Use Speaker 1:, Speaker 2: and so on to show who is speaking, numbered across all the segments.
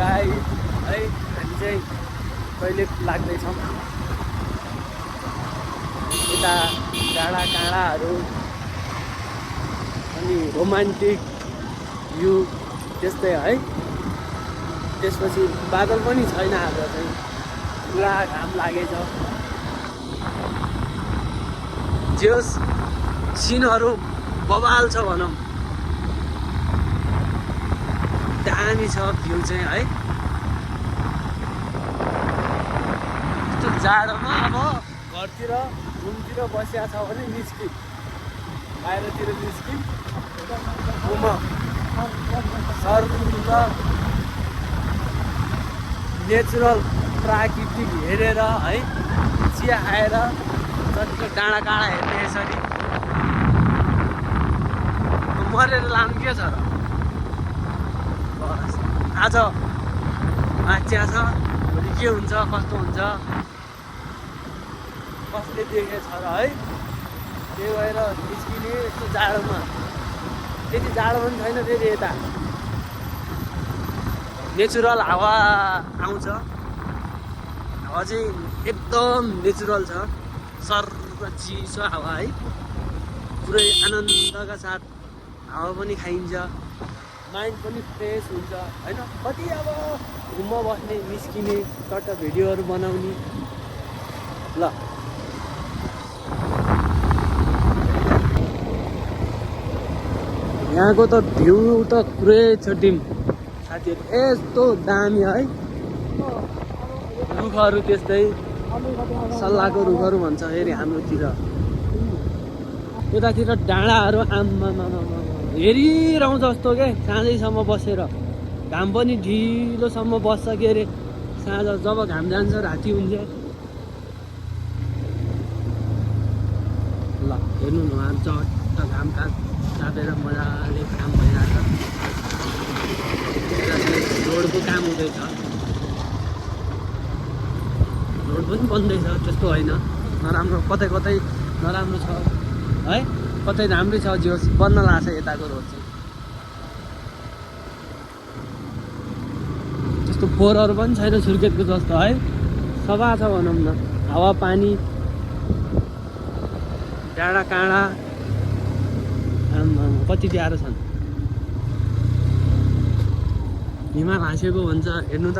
Speaker 1: Guys है हामी चाहिँ टोइलेट लाग्दैछौँ यता डाँडा काँडाहरू अनि रोमान्टिक भ्यू त्यस्तै है। त्यसपछि बादल पनि छैन आज चाहिँ पुरा घाम लागेछ। जे होस् सिनहरू बवाल छ भनौँ, दामी छ भ्यू चाहिँ है। यस्तो जाडोमा अब घरतिर रुमतिर बसिया छ भने निस्किम, बाहिरतिर निस्किम सर्द नेचुरल प्राकृतिक हेरेर है, चिया खाएर जति डाँडा काँडा हेर्ने यसरी मरेर लानु के छ र। बस आज मान्छे छ, भोलि के हुन्छ कस्तो हुन्छ कसले देखेछ र है। त्यही भएर निस्किने यस्तो जाडोमा, त्यति जाडो पनि छैन फेरि यता नेचुरल हावा आउँछ। हावा चाहिँ एकदम नेचुरल छ, सर्र चिसो हावा है। पुरै आनन्दका साथ हावा पनि खाइन्छ, माइन्ड पनि फ्रेस हुन्छ होइन। कति अब घुममा बस्ने निस्किने चट्ट भिडियोहरू बनाउने ल। यहाँको त भ्यू त पुरै छुट्टिम साथीहरू, यस्तो दामी है। रुखहरू त्यस्तै सल्लाहको रुखहरू भन्छ फेरि हाम्रोतिर। यतातिर डाँडाहरू आम्मामा हेरिरहँ जस्तो के साँझैसम्म बसेर। घाम पनि ढिलोसम्म बस्छ के अरे, साँझ जब घाम जान्छ राति हुन्छ। ल हेर्नु न उहाँ चट्ट घाम तापेर मजाले काम भइरहेको छ। रोडको काम हुँदैछ, रोड पनि बन्दैछ, त्यस्तो होइन नराम्रो, कतै कतै नराम्रो छ है, कतै राम्रै छ। जे होस् बन्न लाग्छ यताको रोड चाहिँ। त्यस्तो फोहोरहरू पनि छैन सुर्खेतको जस्तो है, सफा छ भनौँ न। हावा पानी डाँडा काँडा कति प्यारो छन्। हिमाल हाँसेको भन्छ, हेर्नु त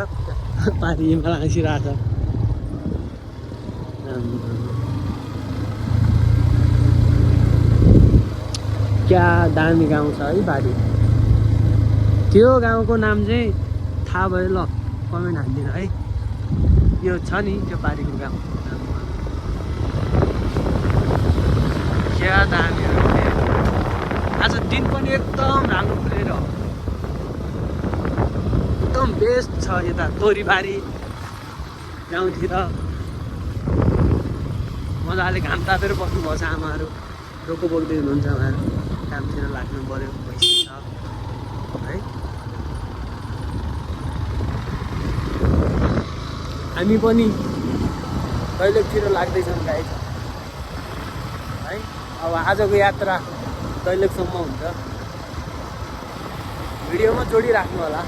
Speaker 1: पारि हिमाल हाँसिरहेछ। क्या दामी गाउँ छ है बारी। त्यो गाउँको नाम चाहिँ थाहा भयो ल, कमेन्ट हालिदिनु है। यो छ नि त्यो बारीको गाउँ, क्या दामी हो। आज दिन पनि एकदम राम्रो खुलेर एकदम बेस्ट छ यता तोरीबारी गाउँतिर। मजाले घाम तापेर बस्नुभएको छ आमाहरू, रोको बोक्दै हुनुहुन्छ उहाँहरू। कामतिर लाग्नु पऱ्यो, भैँसी छ है। हामी पनि टोइलेटतिर लाग्दैछौँ गाइस है। अब आजको यात्रा टोइलेटसम्म हुन्छ, भिडियोमा जोडिराख्नु होला।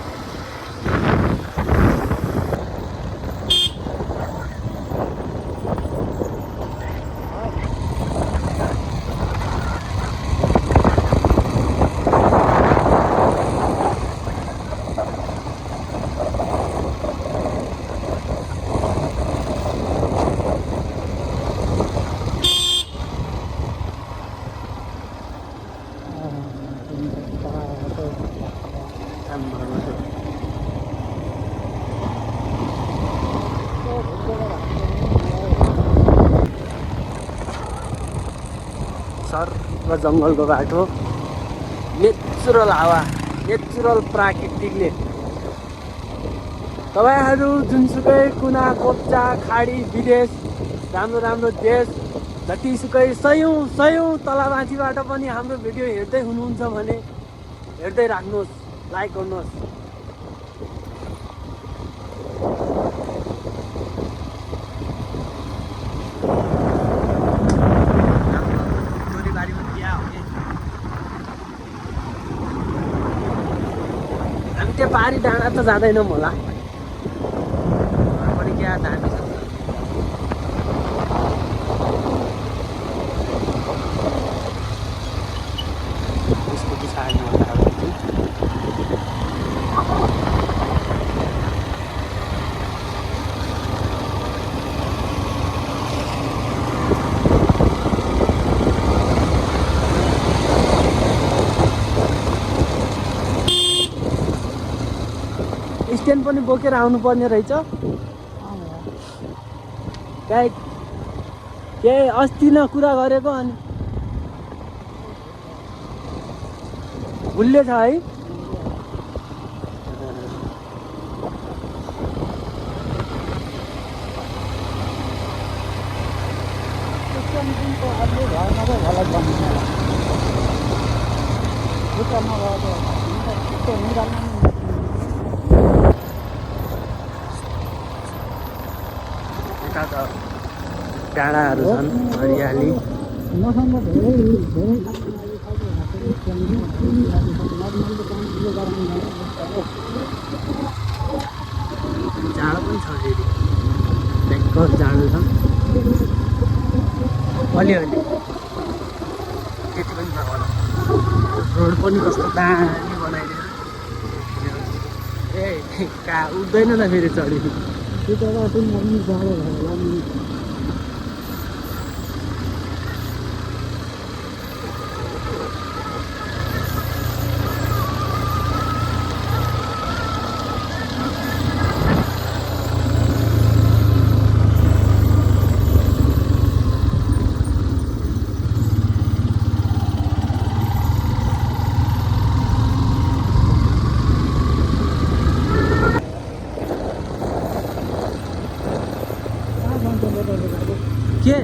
Speaker 1: सर्व जङ्गलको बाटो, नेचुरल हावा, नेचुरल प्राकृतिकले तपाईँहरू जुनसुकै कुना कोप्चा खाडी विदेश राम्रो राम्रो देश जतिसुकै सयौँ तलमाथिबाट पनि हाम्रो भिडियो हेर्दै हुनुहुन्छ भने हेर्दै राख्नुहोस्, लाइक गर्नुहोस्। त्यो पारी डाँडा त जाँदैनौँ होला पनि क्या दामी छ त्यसको पछाडि स्ट्यान्ड पनि बोकेर आउनुपर्ने रहेछ के अस्ति न कुरा गरेको अनि भुल्ले छ है डाँडाहरू छन् हरियाली जाडो पनि छ फेरि भयङ्कर जाडो छ अलिअलि त्यति पनि नहोला रोड पनि कस्तो दामी बनाइदिएर ए कहाँ उठ्दैन त फेरि चढी के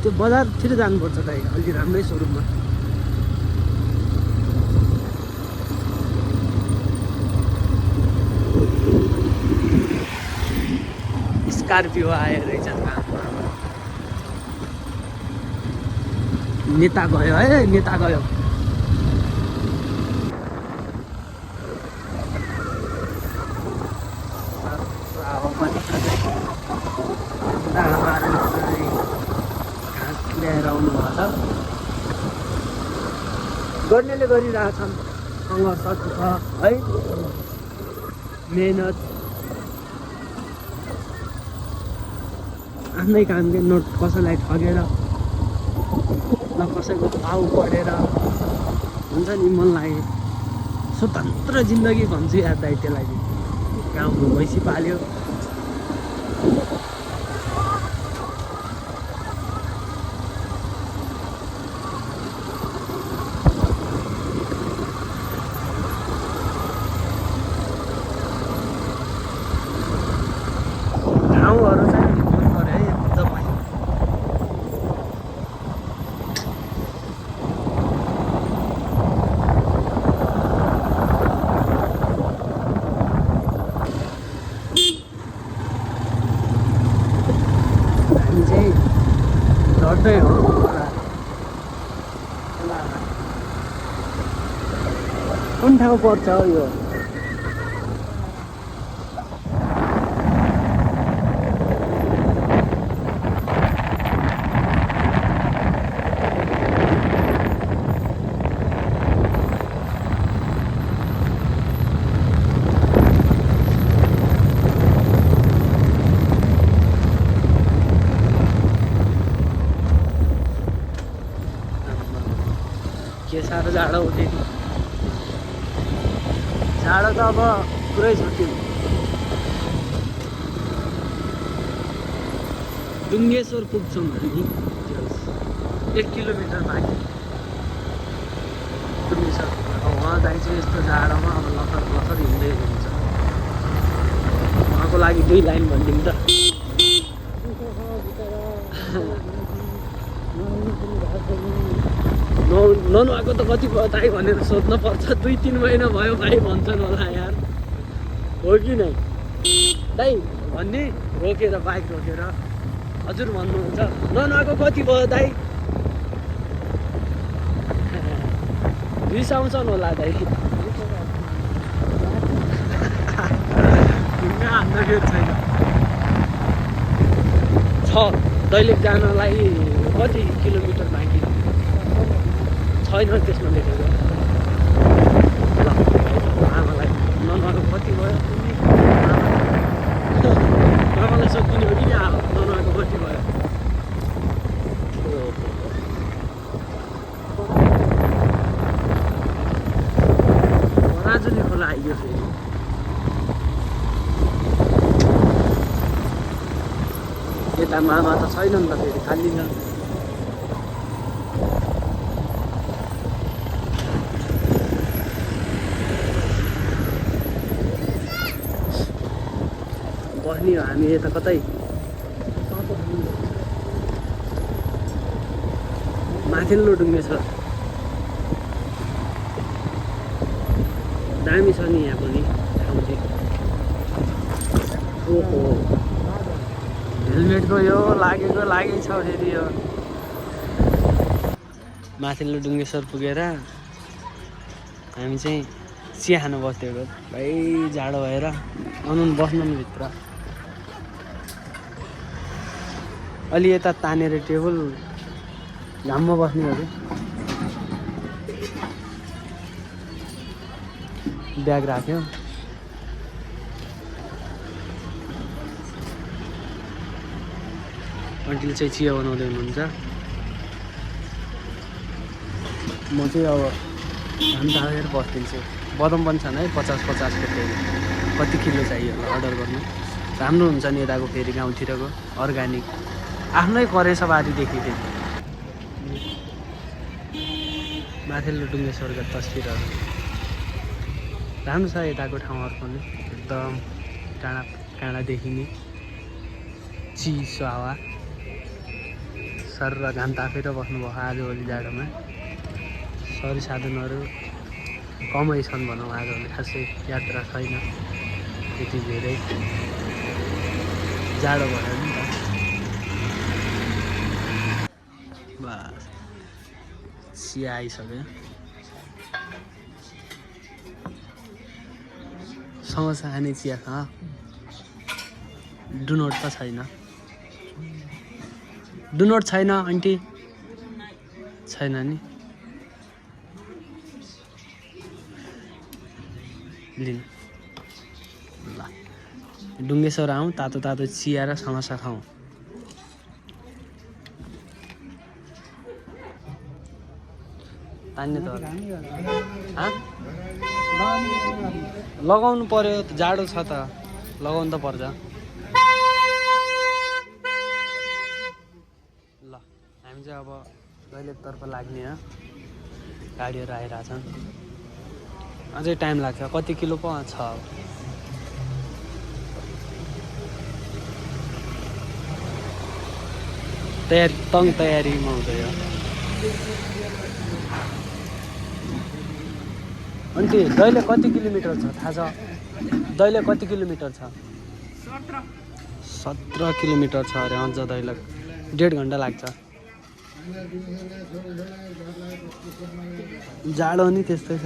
Speaker 1: त्यो बजारतिर जानुपर्छ त अलि राम्रै सोरुममा स्कर्पियो आयो रहेछ नेता गयो है नेता गयो ल्याएर आउनु भएको छ गर्नेले गरिरहेछन् सङ्घर्ष छ है मेहनत आफ्नै कामले नोट कसैलाई ठगेर न कसैको भाउ पढेर हुन्छ नि मन लाग्यो स्वतन्त्र जिन्दगी भन्छु यार दाइ त्यसलाई गाउँको भैँसी पाल्यो गाउँहरू चाहिँ मन पऱ्यो है एकदमै हामी चाहिँ लड्दै हो कुन ठाउँ पर्छ यो के साह्रो जाडो हुने जाडो त अब पुरै छुट्यो डुङ्गेश्वर पुग्छौँ हामी 1 किलोमिटर बाँकी डुङ्गेश्वर उहाँ दाइ चाहिँ यस्तो जाडोमा अब लखर लखर हिँड्दै हुन्छ उहाँको लागि 2 लाइन भनिदिउँ त ननुहाएको त कति भयो दाइ भनेर सोध्न पर्छ 2-3 महिना भयो भाइ भन्छन् होला यार हो कि नै दाइ भन्ने रोकेर बाइक रोकेर हजुर भन्नुहुन्छ ननुहाएको कति भयो दाइ रिसाउँछन् होला दाइ ढुङ्गा हान्न गेट छैन छ दैलेख जानलाई कति किलोमिटर बाँकी छैन त्यसमा लेखेको ल आमालाई ननुहाएको कति भयो आमालाई सकिने हो कि ननुहाएको कति भयो राजुली खोला आइयो फेरि यता मामा त छैन नि त फेरि खाली छ बस्ने हो हामी यता कतै माथिल्लो डुङ्गेश्वर दामी छ नि यहाँ पनि ठाउँ चाहिँ ओहो हेलमेटको यो लागेको लागेकै छ फेरि यो माथिल्लो डुङ्गेश्वर पुगेर हामी चाहिँ चिया खानु बसेको भाइ जाडो भएर आउनु बस्नु नि भित्र अलि यता तानेर टेबल घाममा बस्ने अरे ब्याग राख्यो आन्टीले चाहिँ चिया बनाउँदै हुनुहुन्छ म चाहिँ अब घाम तानेर बस्दिन्छु बदम पनि छन् है 50-50 को फेरि कति किलो चाहियो होला अर्डर गर्नु राम्रो हुन्छ नि यताको फेरि गाउँतिरको अर्ग्यानिक आफ्नै करेसबारीदेखि फेरि माथिल्लो डुङ्गेश्वरको तस्बिरहरू राम्रो छ यताको ठाउँहरू पनि एकदम टाढा टाढा देखिने चिसो हावा सर र घाम तापेर बस्नुभयो आजभोलि जाडोमा सरी साधनहरू कमै छन् भनौँ आजभोलि खासै यात्रा छैन त्यति धेरै जाडो भयो नि त बस चिया आइसक्यो समोसा खाने चिया खा डुनोट त छैन डुनोट छैन आन्टी छैन नि लिनु ल डुङ्गेश्वर आउँ तातो तातो चिया र समोसा खाउँ तान्ने त लगाउनु पर्यो जाडो छ त लगाउनु त पर्छ ल हामी चाहिँ अब दैलेखतर्फ लाग्ने हो गाडीहरू आइरहेछन् अझै टाइम लाग्छ कति किलो पो छ तयारीमा हुँदै हो अन्टी दैलेख कति किलोमिटर छ थाहा छ दैलेख कति किलोमिटर छ 17 किलोमिटर छ अरे अझ दैलेख 1.5 घन्टा लाग्छ जाडो नि त्यस्तै छ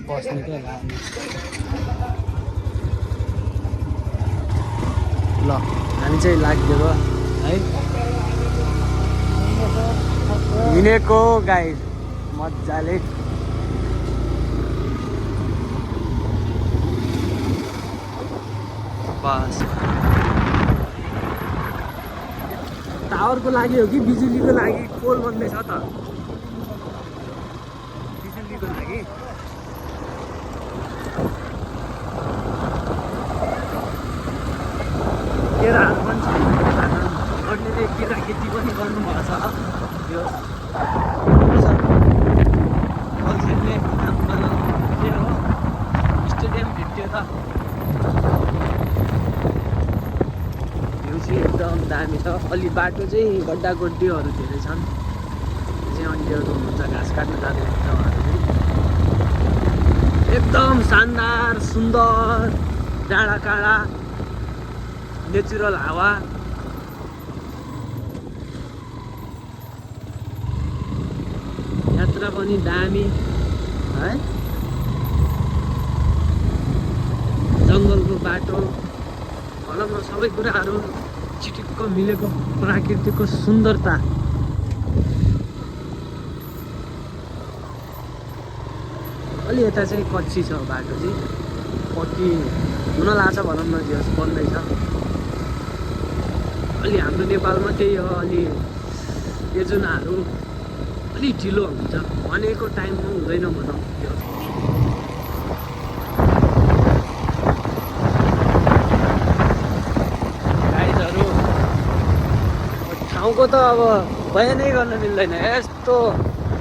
Speaker 1: बस्ने क्या ल हामी चाहिँ लाग्दियो है हिँडेको गाइड मजाले बस टावरको लागि हो कि बिजुलीको लागि पोल बन्दैछ त बिजुलीको लागि केराहरू पनि छैन अरूले केटाकेटी पनि गर्नुभएको छ यो स्टेडियम भेट्यो त भ्यू चाहिँ एकदम दामी छ अलि बाटो चाहिँ गड्डा गड्डीहरू धेरै छन् चाहिँ अन्यहरू हुनुहुन्छ घाँस काट्न जाँदैछ एकदम शानदार सुन्दर डाँडा काँडा नेचुरल हावा यात्रा पनि दामी है। जङ्गलको बाटो भनौँ न सबै कुराहरू चिटिक्क मिलेको प्राकृतिकको सुन्दरता। अलि यता चाहिँ कच्ची छ बाटो चाहिँ, पक्की हुन लाग्छ भनौँ न, जे होस् बन्दैछ। अलि हाम्रो नेपालमा त्यही हो, अलि योजनाहरू अलि ढिलो हुन्छ, भनेको टाइममा हुँदैन भनौँ। गाइडहरू ठाउँको त अब बयानै गर्न मिल्दैन, यस्तो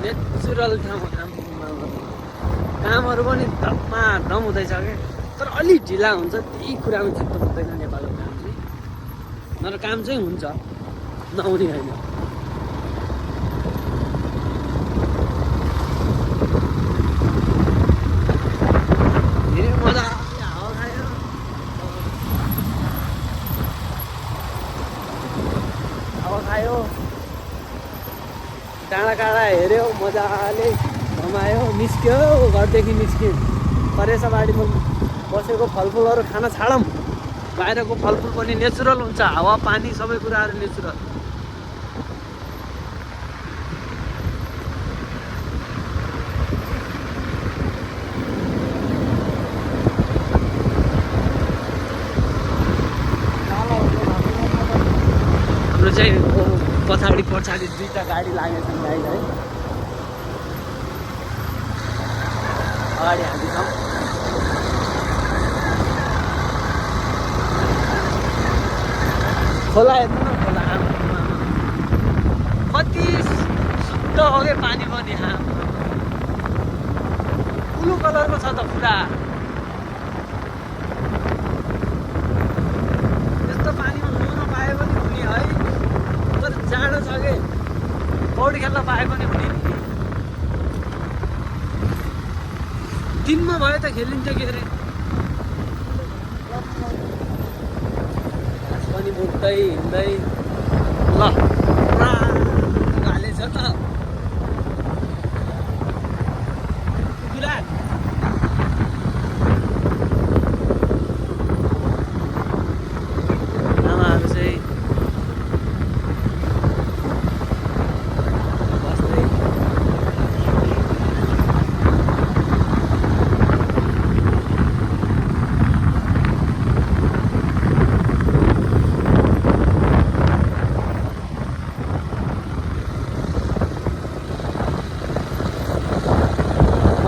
Speaker 1: नेचुरल ठाउँ। कामहरू पनि धमाधम हुँदैछ क्या, तर अलिक ढिला हुन्छ, त्यही कुरामा चित्त बुझ्दैन नेपालको काम चाहिँ। नत्र काम चाहिँ हुन्छ, नहुने होइन। धेरै मजा हावा खायो, हावा खायो, डाँडा काँडा हेऱ्यो, मजाले घमायो, निस्क्यो, घरदेखि निस्क्यो। परेसा बारीमा बसेको फलफुलहरू खान छाडौँ। बाहिरको फलफुल पनि नेचुरल हुन्छ, हावा पानी सबै कुराहरू नेचुरल। हाम्रो चाहिँ पछाडि दुईवटा गाडी लागेछन् गाइड है, अगाडि हामी छौँ। खोला हेर्नु न, खोला कति शुद्ध हो क्या पानी पनि। ब्लु कलरको छ त पुरा। यस्तो पानीमा नुहाउन पाए पनि हुने है, तर जाडो छ कि पौडी खेल्न पाए पनि हुने। दिनमा भयो त खेलिन्छ के अरे। घाँस पनि बोक्दै हिँड्दै ल पुरा हालेछ त कुरा। आमाहरू चाहिँ बस्दै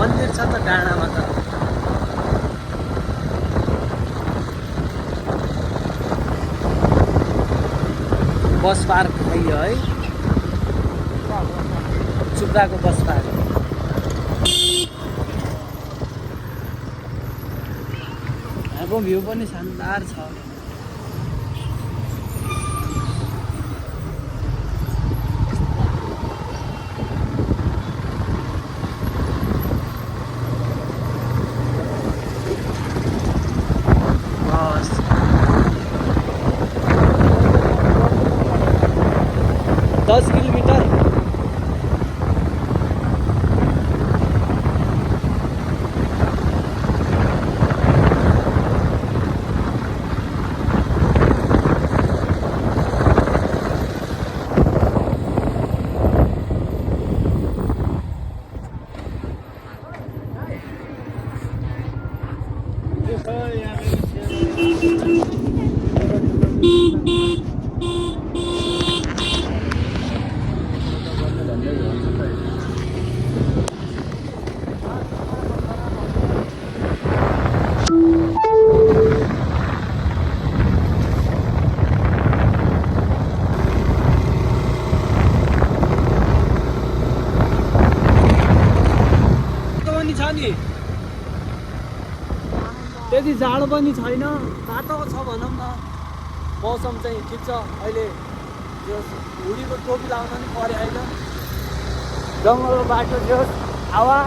Speaker 1: मन्दिर छ त डाँडामा त। बस पार्क भयो है, चुप्राको बस पार्क। यहाँको भ्यू पनि शानदार छ। बस 10 किलोमिटर। त्यति जाडो पनि छैन, तातो छ भनौँ न। मौसम चाहिँ ठिक छ अहिले। त्यो हुडीको टोपी लाउन नि पऱ्यो होइन। जङ्गलको बाटो जो हावा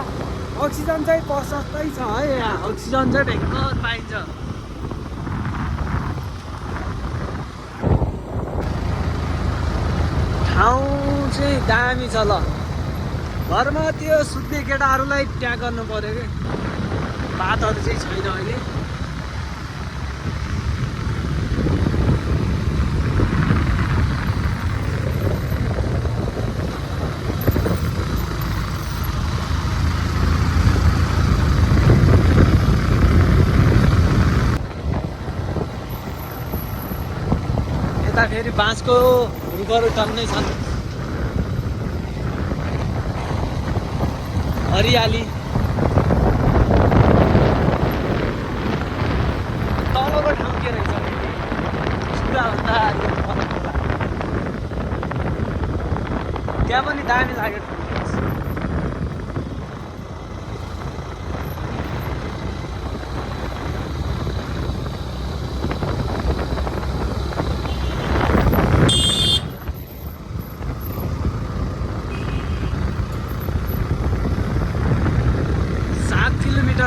Speaker 1: अक्सिजन चाहिँ प्रशस्तै छ है, यहाँ अक्सिजन चाहिँ भयङ्कर पाइन्छ। ठाउँ चाहिँ दामी छ ल। घरमा त्यो सुत्ने केटाहरूलाई ट्याग गर्नु पर्यो कि बातहरू चाहिँ छैन अहिले। यता फेरि बाँसको रुखहरू टन्नै छन्, हरियाली। तलको ठाउँ के रहेछ सुगाभन्दा त्यहाँ पनि दामी लाग्यो।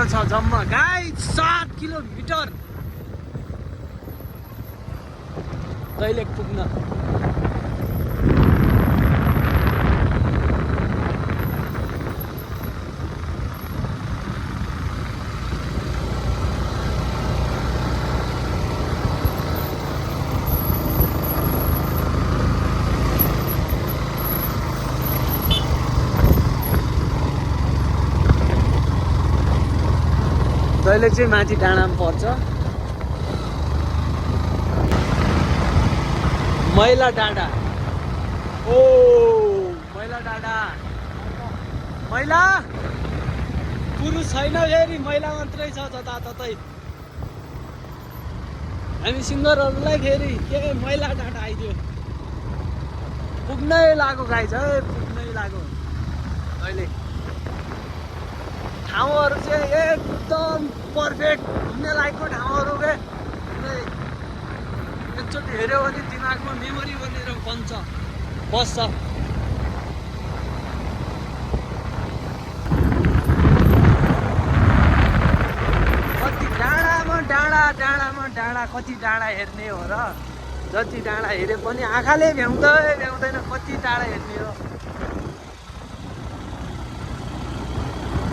Speaker 1: छ जम्मा गाई 7 किलोमिटर दैलेख पुग्न। दैलेख चाहिँ माथि डाँडामा पर्छ। मैला डाँडा, ओ मैला डाँडा, मैला पुरुष छैन फेरि, महिला मात्रै छ जताततै। हामी सिङ्गरहरूलाई फेरि के मैला डाँडा आइदियो, पुग्नै लाग्यो गाई छ, पुग्नै लाग्यो। अहिले ठाउँहरू चाहिँ एकदम पर्फेक्ट घुम्ने लायकको ठाउँहरू के। एकचोटि हेऱ्यो भने दिमागमा मेमोरी बनेर बस्छ। कति डाँडामा डाँडा कति डाँडा हेर्ने हो र। जति डाँडा हेरे पनि आँखाले भ्याउँदैन कति डाँडा हेर्ने हो।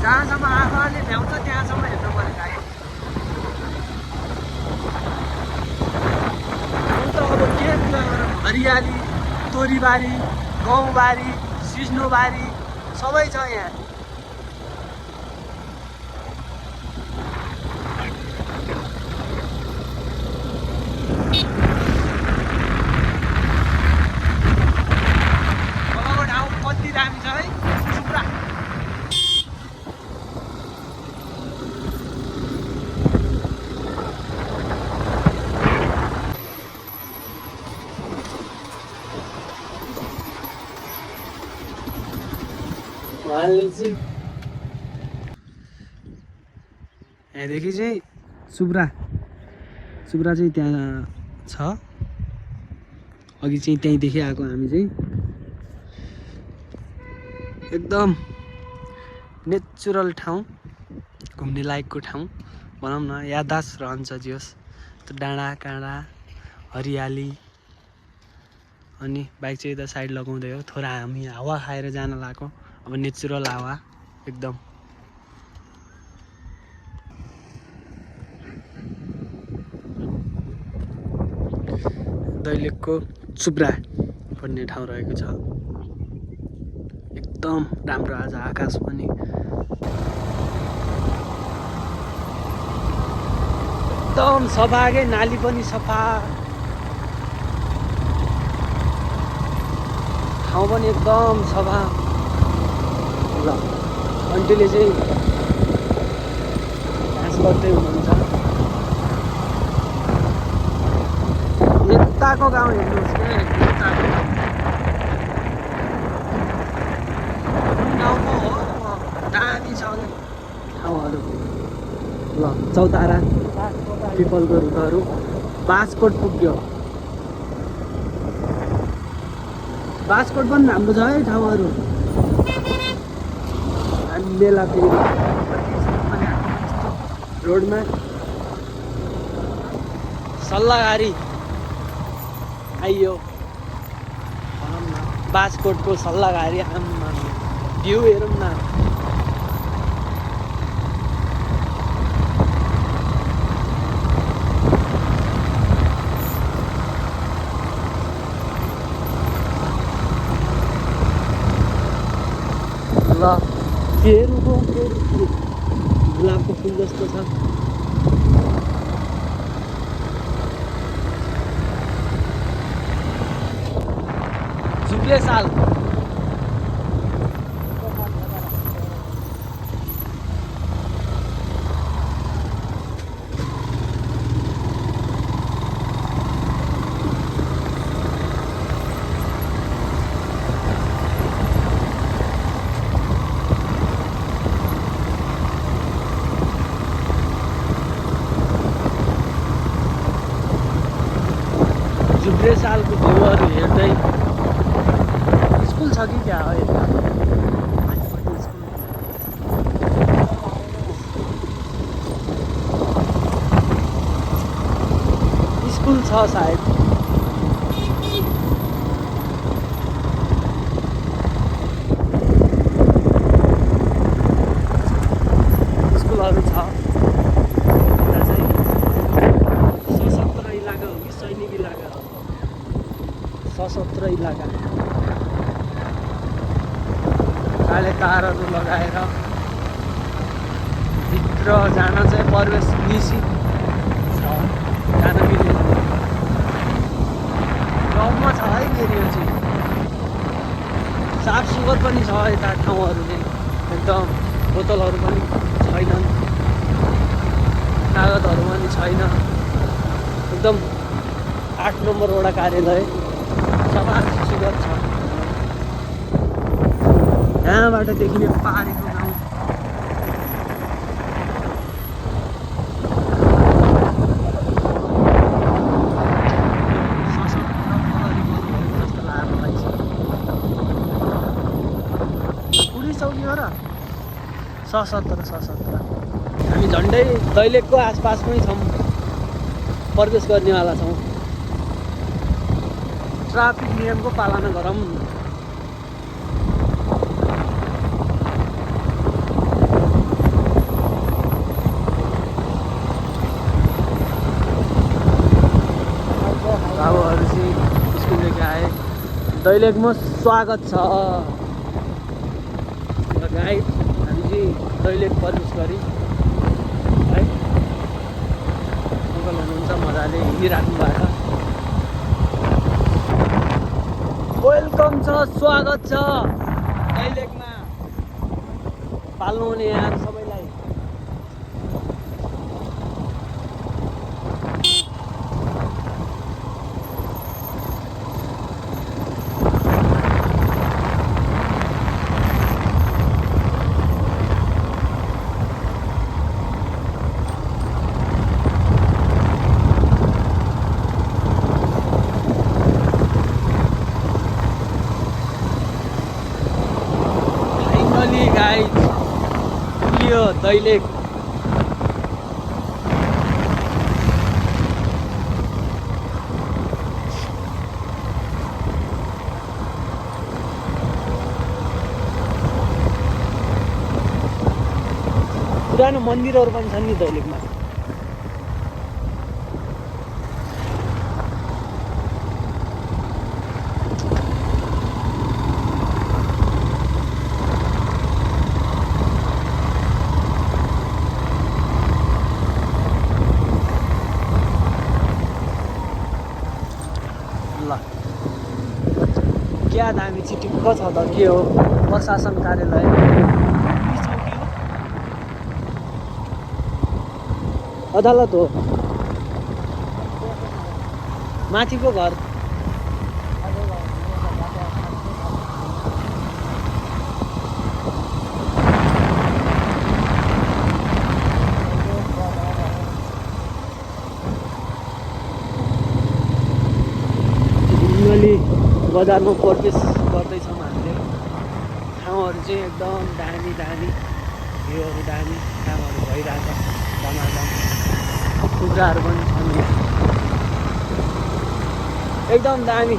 Speaker 1: जहाँसम्म आँखाले भ्याउँछ त्यहाँसम्म हेर्नु पर्यो गाई। त अब के कुरा गरौँ, हरियाली, तोरीबारी, गहुँबारी, सिस्नोबारी सबै छ यहाँ। तलको ठाउँ कति दामी छ है, सुब्रा। यहाँदेखि चाहिँ सुब्रा चाहिँ त्यहाँ छ। अघि चाहिँ त्यहीँदेखि आएको हामी चाहिँ। एकदम नेचुरल ठाउँ, घुम्ने लायकको ठाउँ भनौँ न, याददाश्त रहन्छ जे होस्। त्यो डाँडा काँडा हरियाली। अनि बाइक चाहिँ यता साइड लगाउँदै हो, थोडा हामी हावा खाएर जान लागेको। अब नेचुरल हावा एकदम। दैलेखको सुब्रा भन्ने ठाउँ रहेको छ। एकदम राम्रो आज आकाश पनि एकदम सफा के, नाली पनि सफा, ठाउँ पनि एकदम सफा। ल आन्टीले चाहिँ घाँस गर्दै हुनुहुन्छ। यताको गाउँ हेर्नुहोस् के, यताको गाउँको हो दामी छ ठाउँहरू। ल चौतारा, पिपलको रुखहरू, बाँसकोट पुग्यो। बाँसकोट पनि राम्रो छ है ठाउँहरू। मेला फेरि रोडमा सल्लाहकारी आइयो भनौँ न, बाँसकोटको सल्लाहकारी आम्मा भ्यू हेरौँ न। ल केरुको गुलाबको फुल जस्तो छ। जुब्ले साल जुब्रे सालको भ्यूहरू हेर्दै स्कुल छ कि क्या हो यता स्कुल छ सायद। स्कुलहरू छ। यता चाहिँ सशस्त्र इलाका हो कि सैनिक इलाका हो? सशस्त्र इलाका। काले तारहरू लगाएर भित्र जान चाहिँ प्रवेश निषिद्ध छ, जान मिल्दैन। गाउँमा छ है फेरि यो चाहिँ साफ सुग्घर पनि छ यता ठाउँहरू चाहिँ एकदम। बोतलहरू पनि छैनन्, कागजहरू पनि छैन। एकदम 8 नम्बर वडा कार्यालय सफा सुग्घर छ। यहाँबाट देखिने पहाडीको गाउँ जस्तो लाग्यो मलाई चाहिँ। पुलिस चौकी हो र? सशस्त्र। हामी झन्डै दैलेखको आसपासमै छौँ, प्रवेश गर्नेवाला छौँ। ट्राफिक नियमको पालना गरौँ। बाबुहरू चाहिँ स्कुलदेखि आए। दैलेखमा स्वागत छ। गाइड हामी चाहिँ दैलेख प्रवेश गऱ्यौँ है। अङ्कल हुनुहुन्छ मजाले हिँडिराख्नु भएको। वेलकम छ, स्वागत छ दैलेखमा। पाल्नु हुने यहाँ सबैलाई। गाइस पुग्यो दैलेख। पुरानो मन्दिरहरू पनि छन् नि दैलेखमा। क्या दामी चिटिक्क छ त। के हो? प्रशासन कार्यालय। अदालत हो। माथिको घर। बजारमा प्रवेश गर्दैछौँ हामीले। ठाउँहरू चाहिँ एकदम दामी भ्यूहरू दामी, कामहरू भइरहेछ धमाधम। कुखुराहरू पनि छन् एकदम दामी।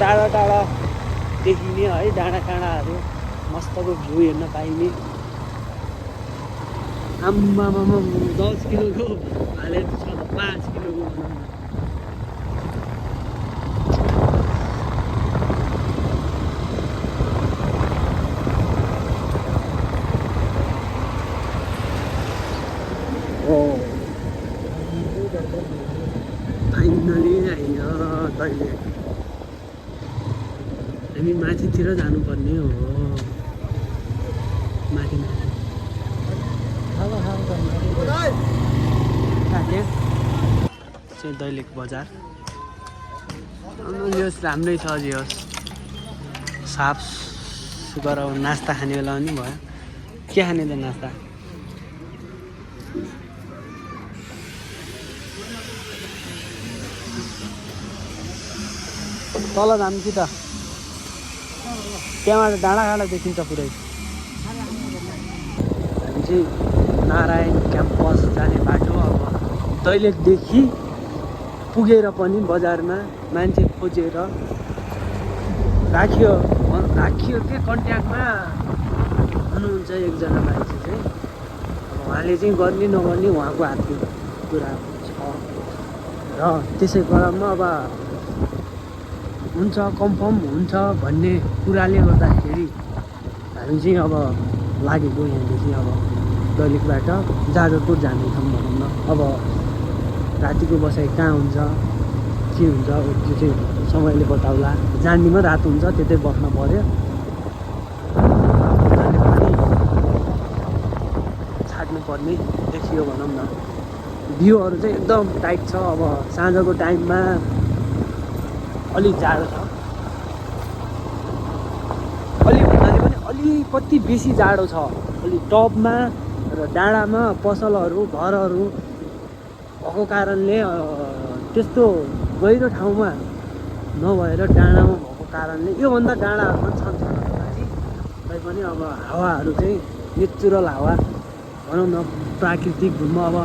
Speaker 1: टाढा देखिने है डाँडाकाँडाहरू मस्तको भ्यू हेर्न पाइने। आम्मामा 10 किलोको हाले छ त 5 किलोको भनौँ न। फाइनली आइयो तैले। हामी माथितिर जानुपर्ने हो। माथि चाहिँ दैलेख बजार। यस राम्रै छ अझै होस् साफ सुग्घर। अब नास्ता खाने बेला पनि भयो। के खाने त नास्ता? तल जानु कि त? त्यहाँबाट डाँडाकाँडा देखिन्छ पुरै। हामी चाहिँ नारायण क्याम्पस जाने बाटो। अब दैलेखदेखि पुगेर पनि बजारमा मान्छे खोजेर राखियो के कन्ट्याक्टमा हुनुहुन्छ एकजना मान्छे चाहिँ। अब उहाँले चाहिँ गर्ने नगर्ने उहाँको हातको कुरा छ र त्यसै क्रममा अब हुन्छ कन्फर्म हुन्छ भन्ने कुराले गर्दाखेरि हामी चाहिँ अब लागेको यहाँदेखि अब दैलेखबाट जाजरकोट जानेछौँ भनौँ न। अब रातिको बसाइ कहाँ हुन्छ के हुन्छ त्यो चाहिँ समयले बताउला। जान्नेमा रात हुन्छ त्यतै बस्न पर्यो। छाड्नु पर्ने देखियो भनौँ न। भ्यूहरू चाहिँ एकदम टाइट छ। अब साँझको टाइममा अलिक जाडो छ। अलिक भन्नाले पनि अलिकति बेसी जाडो छ। अलिक टपमा र डाँडामा पसलहरू घरहरू भएको कारणले त्यस्तो गहिरो ठाउँमा नभएर डाँडामा भएको कारणले योभन्दा डाँडाहरू पनि छन् तैपनि अब हावाहरू चाहिँ नेचुरल हावा भनौँ न। प्राकृतिक भूमिमा अब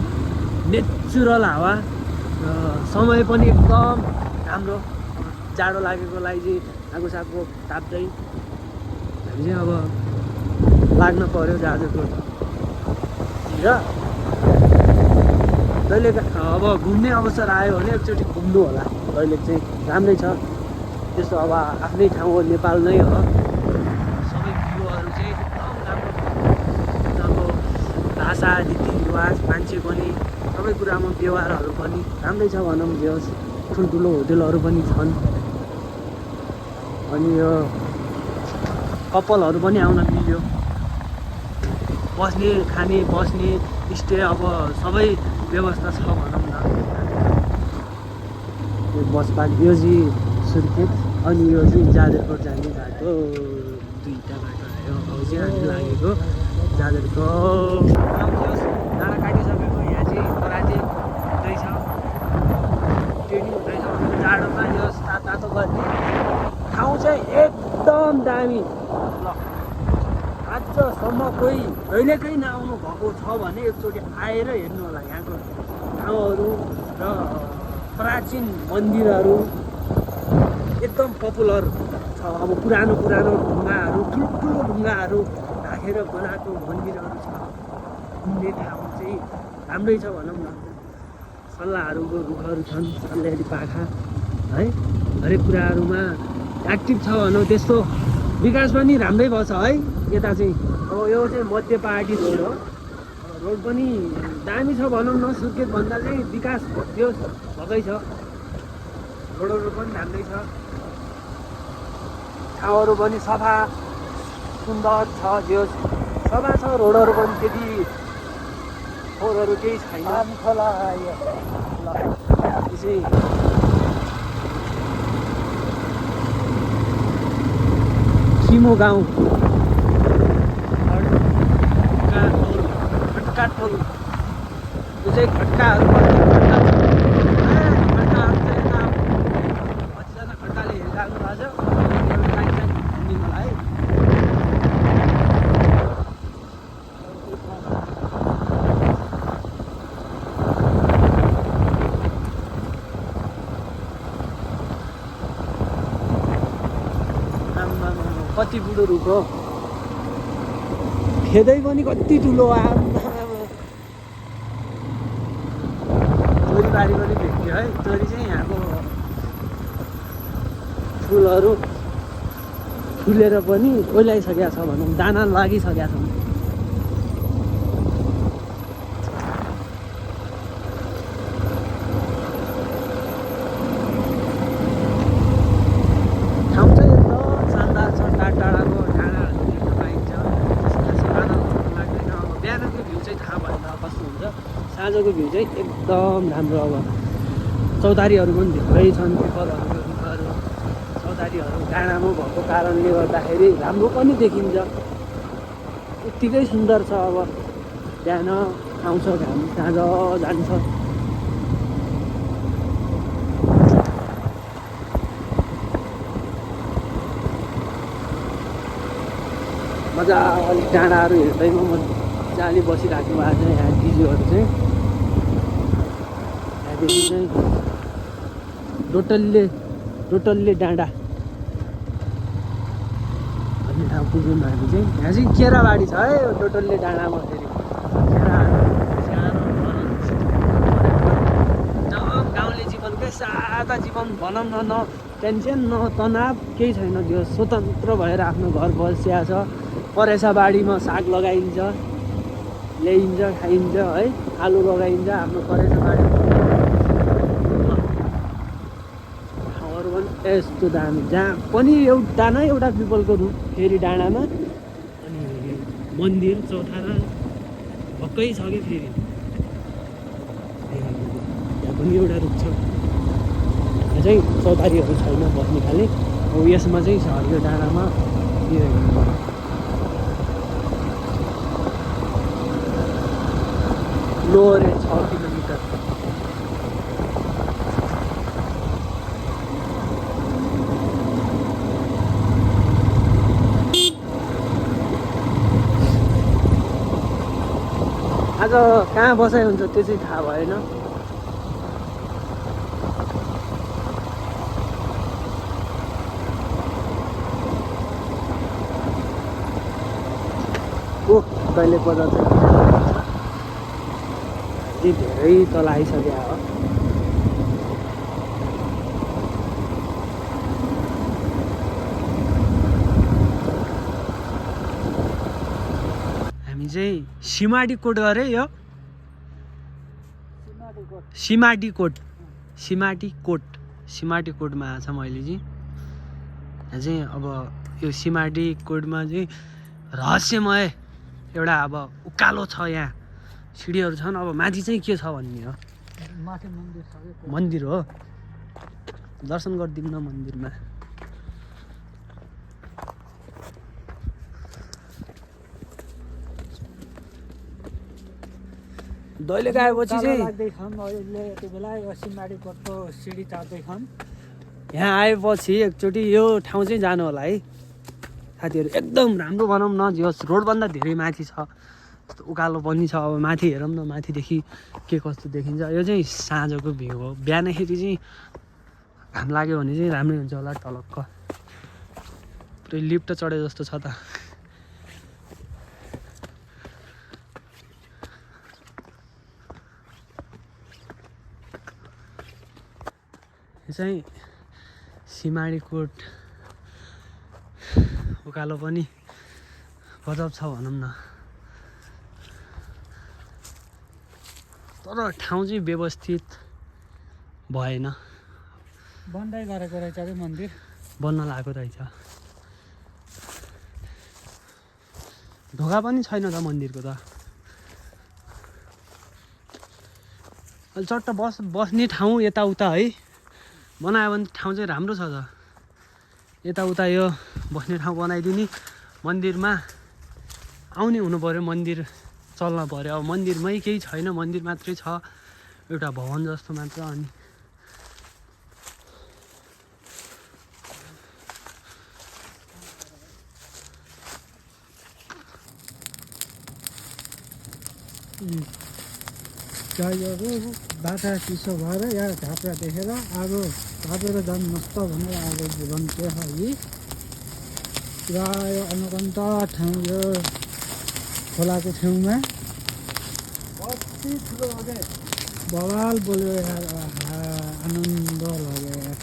Speaker 1: नेचुरल हावा। समय पनि एकदम राम्रो। जाडो लागेकोलाई चाहिँ आगो ताप्दै हामी चाहिँ अब लाग्न पर्यो जाजरकोट। र दैलेख अब घुम्ने अवसर आयो भने एकचोटि घुम्नु होला। दैलेख चाहिँ राम्रै छ। त्यस्तो अब आफ्नै ठाउँ हो, नेपाल नै हो। सबै भ्यूहरू चाहिँ एकदम राम्रो। अब भाषा रीतिरिवाज मान्छे पनि सबै कुरामा व्यवहारहरू पनि राम्रै छ भनौँ। जे होस् ठुल्ठुलो होटेलहरू पनि छन्। अनि यो कपालहरू पनि आउन मिल्यो। बस्ने खाने बस्ने स्टे अब सबै व्यवस्था छ भनौँ न। यो बस पार्क यो चाहिँ सुर्खेत अनि यो चाहिँ जाजरकोट जाने बाटो। दुईवटा बाटो आयो। अब चाहिँ हामी लागेको जाजरकोट। डाँडा काटिसकेको यहाँ चाहिँ कराटे हुँदैछ, ट्रेनिङ हुँदैछ। जाडोमा यो तातो गर्ने ठाउँ चाहिँ एकदम दामी। ल आजसम्म कोही दैलेखै नआउनु भएको छ भने एकचोटि आएर हेर्नु होला यहाँको ठाउँहरू र प्राचीन मन्दिरहरू एकदम पपुलर छ। अब पुरानो ढुङ्गाहरू ठुल्ठुलो ढुङ्गाहरू राखेर बनाएको मन्दिरहरू छ। घुम्ने ठाउँ चाहिँ राम्रै छ भनौँ न। सल्लाहहरूको रुखहरू छन्, सल्लाहरी पाखा है। हरेक कुराहरूमा एक्टिभ छ भनौँ। त्यस्तो विकास पनि राम्रै भएको छ है यता चाहिँ। अब यो चाहिँ मध्य पहाडी रोड हो। रोड पनि दामी छ भनौँ न। सुर्खेतभन्दा चाहिँ विकास त्यो भएकै छ। रोडहरू पनि राम्रै छ। ठाउँहरू पनि सफा सुन्दर छ। जो सफा छ। रोडहरू पनि त्यति फोहोरहरू केही छैन। खोला त्यसै सिमो गाउँ खट्का टोल। यो चाहिँ खट्काहरू कतिजना खट्काले हेरिराख्नु भएको छ। है कति बुढो रुख हो। खेदै पनि कति ठुलो चोरीबारी पनि भेट्यो है। चोरी चाहिँ यहाँको फुलहरू फुलेर पनि ओइलाइसकेको छ भनौँ, दाना लागिसकेका छन्। ठाउँ चाहिँ एकदम शानदार छ। टाढाको डाँडाहरू देख्न पाइन्छ। आनन्द लाग्दैन। अब बिहानको भ्यू चाहिँ थाहा भएन कस्तो हुन्छ, साँझको भ्यू चाहिँ एकदम राम्रो। अब चौतारीहरू पनि धेरै छन्, पिपलहरूको रुखहरू। चौतारीहरू डाँडामा भएको कारणले गर्दाखेरि राम्रो पनि देखिन्छ। उत्तिकै सुन्दर छ। अब बिहान आउँछ घाम, साँझ जान्छ। मजाले डाँडाहरू हेर्दैमा मजाले बसिरहेको भएको छ यहाँ दिदीहरू चाहिँ। त्यहाँदेखि चाहिँ डोटल्ले डाँडा भन्ने ठाउँ पुग्यौँ हामी चाहिँ। यहाँ चाहिँ केराबारी छ है डोटल्ले डाँडामा। फेरि एकदम गाउँले जीवनकै सादा जीवन भनौँ न टेन्सन न तनाव केही छैन। त्यो स्वतन्त्र भएर आफ्नो घर बसिया छ। परेसा बारीमा साग लगाइन्छ, ल्याइन्छ, खाइन्छ है। आलु लगाइन्छ आफ्नो परेसा बारीमा। ठाउँहरू पनि यस्तो दामी, जहाँ पनि एउटा न एउटा पिपलको रुख फेरि डाँडामा। अनि मन्दिर चौतारा भक्कै छ कि फेरि यहाँ पनि एउटा रुख छ। यहाँ चाहिँ चौतारीहरू छैन बस्ने खाले। अब यसमा चाहिँ छ यो डाँडामा। लोरे 6 किलोमिटर। आज कहाँ बसाइ हुन्छ त्यो चाहिँ थाहा भएन। कहिले बजार चाहिँ धेरै तल आइसक्यो हो। हामी चाहिँ सिमाडीकोट गरे यो सिमाडीकोटमा आएको छ मैले चाहिँ। यहाँ चाहिँ अब यो सिमाडीकोटमा चाहिँ रहस्यमय एउटा अब उकालो छ। यहाँ सिँढीहरू छन्। अब माथि चाहिँ के छ भन्ने हो,
Speaker 2: माथि मन्दिर छ।
Speaker 1: मन्दिर हो, दर्शन गरिदिउँ न मन्दिरमा। दैलेख आएपछि चाहिँ
Speaker 2: त्यो बेला यो सिमाडीकोटको सिँढी चढ्दैछन्।
Speaker 1: यहाँ आएपछि एकचोटि यो ठाउँ चाहिँ जानु होला है साथीहरू। एकदम राम्रो भनौँ न, जो रोडभन्दा धेरै माथि छ। उकालो पनि छ। अब माथि हेरौँ न, माथिदेखि के कस्तो देखिन्छ। यो चाहिँ साँझको भ्यू हो। बिहानखेरि चाहिँ घाम लाग्यो भने चाहिँ राम्रै हुन्छ होला। टलक्क पुरै लिफ्ट चढे जस्तो छ त। यो चाहिँ सिमाडीकोट उकालो पनि गजब छ भनौँ न। तर ठाउँ चाहिँ व्यवस्थित भएन।
Speaker 2: बन्दै गरेको रहेछ अरे मन्दिर,
Speaker 1: बन्न लागेको रहेछ। ढोका पनि छैन त मन्दिरको त। अहिले चट्ट बस्ने ठाउँ यताउता है बनायो भने ठाउँ चाहिँ राम्रो छ त। यताउता यो बस्ने ठाउँ बनाइदिने, मन्दिरमा आउने हुनु पऱ्यो, मन्दिर चल्न पऱ्यो। अब मन्दिरमै केही छैन, मन्दिर मात्रै छ एउटा भवन जस्तो मात्र। अनि
Speaker 2: बाटा चिसो भएर या झाप्रा देखेर आगो तापेर झन् मस्त भनेर आगो भन्थ्यो है। पुरा यो अनुकन्त ठाउँ यो खोलाको छेउमा
Speaker 3: कति ठुलो हो के
Speaker 2: बवाल बोल्यो यार आहा, आनन्द लाग्यो यार